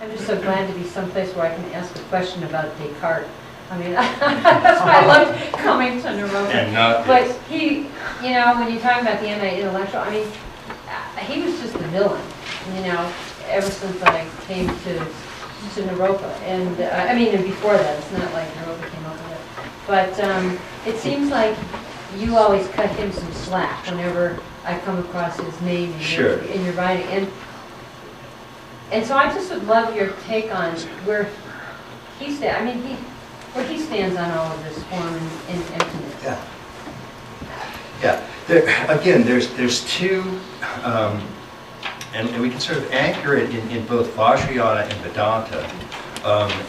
I'm just so glad to be someplace where I can ask a question about Descartes. I mean, that's why I loved coming to Naropa. And not But this. he, you know, when you talk about the anti-intellectual, I mean, he was just the villain, you know, ever since I came to Naropa. And, I mean, and before that, it's not like Naropa came up with it. But it seems like you always cut him some slack whenever I come across his name in your writing. And so I just would love your take on where he stands. I mean, where he stands on all of this form and emptiness. Yeah. Yeah. Again, there's two, and we can sort of anchor it in both Vajrayana and Vedanta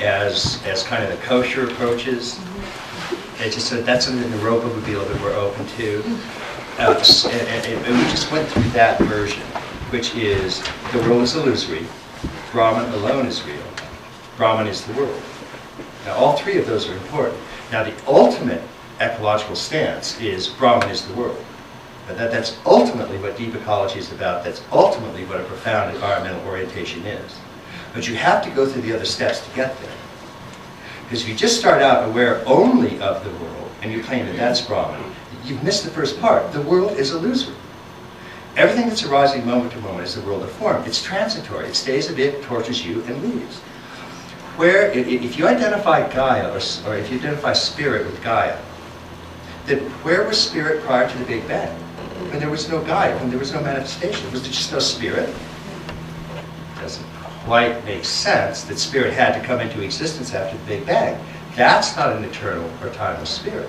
as kind of the kosher approaches. It's just that's something that Naropa would be a little bit more open to. And we just went through that version, which is the world is illusory, Brahman alone is real, Brahman is the world. Now all three of those are important. Now the ultimate ecological stance is Brahman is the world. But that's ultimately what deep ecology is about. That's ultimately what a profound environmental orientation is. But you have to go through the other steps to get there. Because if you just start out aware only of the world, and you claim that that's Brahman, you've missed the first part. The world is illusory. Everything that's arising moment to moment is the world of form. It's transitory. It stays a bit, tortures you, and leaves. Where, if you identify Gaia, or if you identify spirit with Gaia, then where was spirit prior to the Big Bang? When there was no Gaia, when there was no manifestation, was there just no spirit? It doesn't quite make sense that spirit had to come into existence after the Big Bang. That's not an eternal or timeless spirit.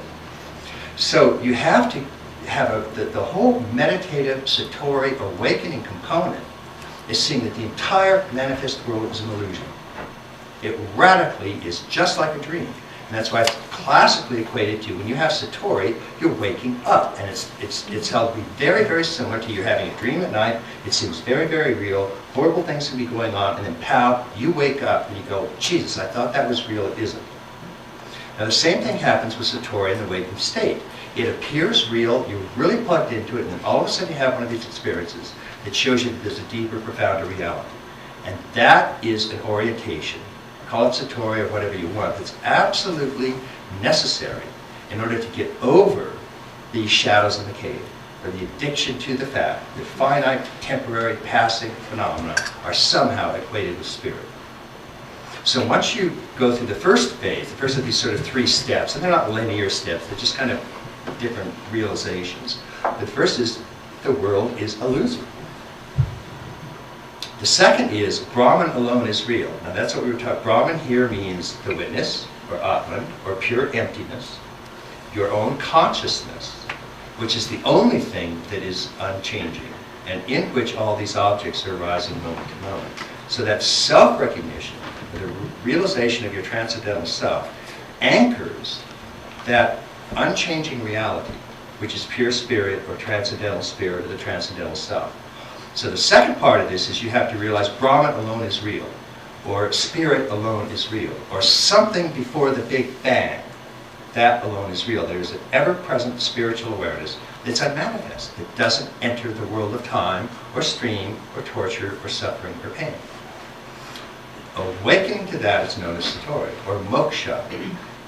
So you have to have the whole meditative, satori, awakening component is seeing that the entire manifest world is an illusion. It radically is just like a dream. And that's why it's classically equated to, when you have satori, you're waking up. And it's held to be very, very similar to you're having a dream at night. It seems very, very real. Horrible things can be going on. And then pow, you wake up and you go, Jesus, I thought that was real. It isn't. Now the same thing happens with satori in the waking state. It appears real, you're really plugged into it, and then all of a sudden you have one of these experiences that shows you that there's a deeper, profounder reality. And that is an orientation, call it satori or whatever you want, that's absolutely necessary in order to get over these shadows in the cave, or the addiction to the fact that finite, temporary, passing phenomena are somehow equated with spirit. So once you go through the first phase, the first of these sort of three steps, and they're not linear steps, they're just kind of different realizations. The first is the world is illusory. The second is Brahman alone is real. Now that's what we were talking. Brahman here means the witness, or Atman, or pure emptiness, your own consciousness, which is the only thing that is unchanging, and in which all these objects are arising moment to moment. So that self-recognition, the realization of your transcendental self, anchors that unchanging reality, which is pure spirit or transcendental spirit or the transcendental self. So the second part of this is you have to realize Brahman alone is real, or spirit alone is real, or something before the Big Bang, that alone is real. There is an ever-present spiritual awareness that's unmanifest, that doesn't enter the world of time, or stream, or torture, or suffering, or pain. Awakening to that is known as satori, or moksha.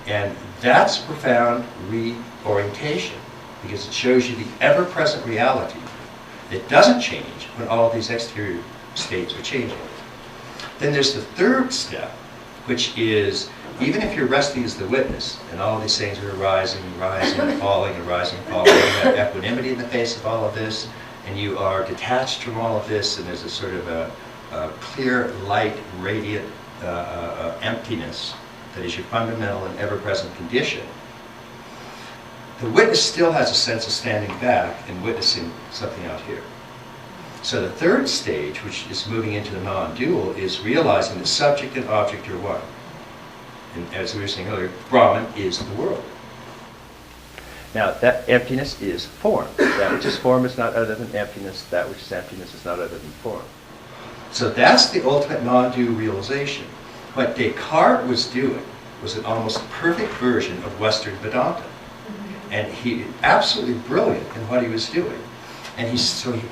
And that's profound reorientation, because it shows you the ever-present reality that doesn't change when all of these exterior states are changing. Then there's the third step, which is, even if you're resting as the witness, and all of these things are arising, rising, and falling, and rising, and falling, you have equanimity in the face of all of this, and you are detached from all of this, and there's a sort of a clear, light, radiant emptiness that is your fundamental and ever-present condition. The witness still has a sense of standing back and witnessing something out here. So the third stage, which is moving into the non-dual, is realizing that subject and object are one. And as we were saying earlier, Brahman is the world. Now, that emptiness is form. That which is form is not other than emptiness. That which is emptiness is not other than form. So that's the ultimate non-dual realization. What Descartes was doing was an almost perfect version of Western Vedanta. And he absolutely brilliant in what he was doing. And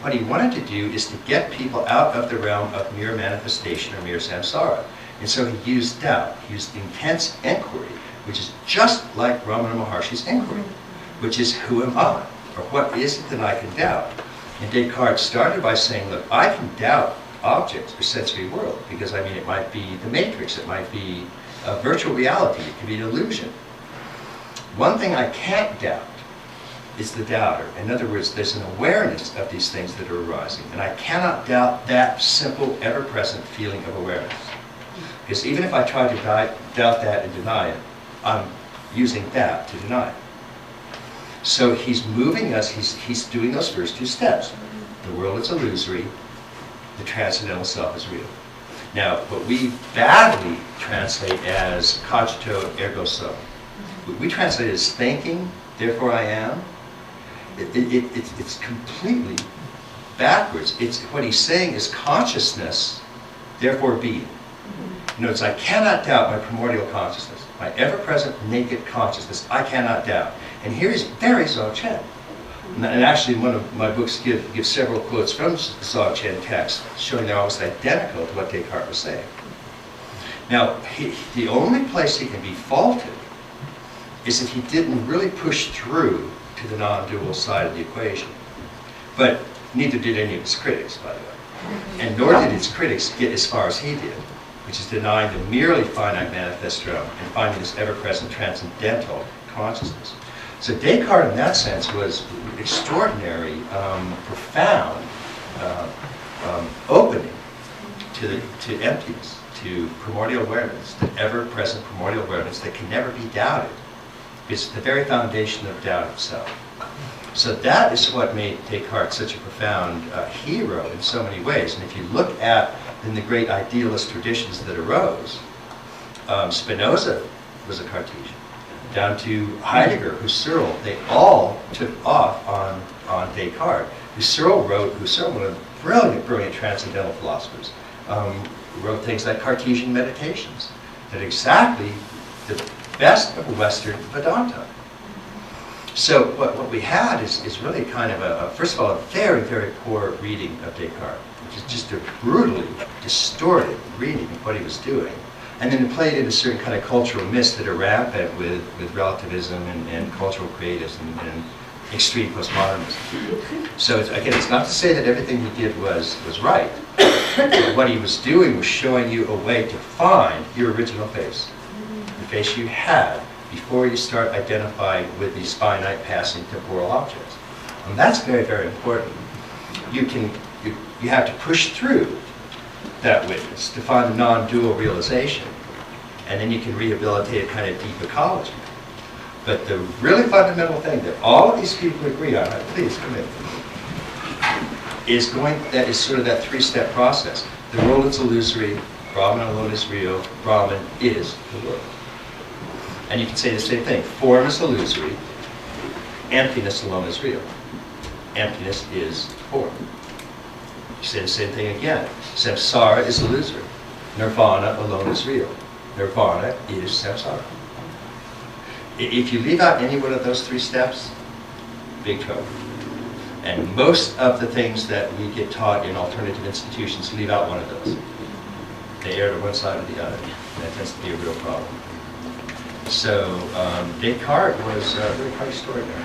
what he wanted to do is to get people out of the realm of mere manifestation or mere samsara. And so he used doubt. He used intense inquiry, which is just like Ramana Maharshi's inquiry, which is, who am I? Or what is it that I can doubt? And Descartes started by saying, look, I can doubt objects or sensory world, because I mean it might be the matrix, it might be a virtual reality, it could be an illusion. One thing I can't doubt is the doubter. In other words, there's an awareness of these things that are arising, and I cannot doubt that simple, ever-present feeling of awareness. Because even if I try to doubt that and deny it, I'm using that to deny it. So he's moving us, he's doing those first two steps. The world is illusory, the transcendental self is real. Now, what we badly translate as cogito ergo sum, we translate it as thinking, therefore I am. It's completely backwards. What he's saying is consciousness, therefore being. You know, it's I cannot doubt my primordial consciousness, my ever-present naked consciousness, I cannot doubt. And here is very Dzogchen. And actually, one of my books give several quotes from the Dzogchen text, showing they're almost identical to what Descartes was saying. Now, the only place he can be faulted is if he didn't really push through to the non-dual side of the equation. But neither did any of his critics, by the way. And nor did his critics get as far as he did, which is denying the merely finite manifest realm and finding this ever-present transcendental consciousness. So Descartes, in that sense, was extraordinary, profound opening to emptiness, to primordial awareness, the ever-present primordial awareness that can never be doubted. It's the very foundation of doubt itself. So that is what made Descartes such a profound hero in so many ways. And if you look at in the great idealist traditions that arose, Spinoza was a Cartesian, down to Heidegger, Husserl, they all took off on Descartes. Husserl, one of the brilliant transcendental philosophers, wrote things like Cartesian Meditations, that exactly the best of Western Vedanta. So what we had is really kind of first of all, a very, very poor reading of Descartes, which is just a brutally distorted reading of what he was doing. And then it played into certain kind of cultural myths that are rampant with relativism and cultural creativism and extreme postmodernism. So again, it's not to say that everything he did was right, but what he was doing was showing you a way to find your original face, the face you had before you start identifying with these finite passing temporal objects. And that's very, very important. You have to push through that witness to find the non-dual realization, and then you can rehabilitate a kind of deep ecology. But the really fundamental thing that all of these people agree on, please come in, that is sort of that three-step process. The world is illusory, Brahman alone is real, Brahman is the world. And you can say the same thing, form is illusory, emptiness alone is real. Emptiness is form. You say the same thing again. Samsara is illusory. Nirvana alone is real. Nirvana is samsara. If you leave out any one of those three steps, big trouble. And most of the things that we get taught in alternative institutions leave out one of those. They err to one side or the other. And that tends to be a real problem. So Descartes was really quite extraordinary.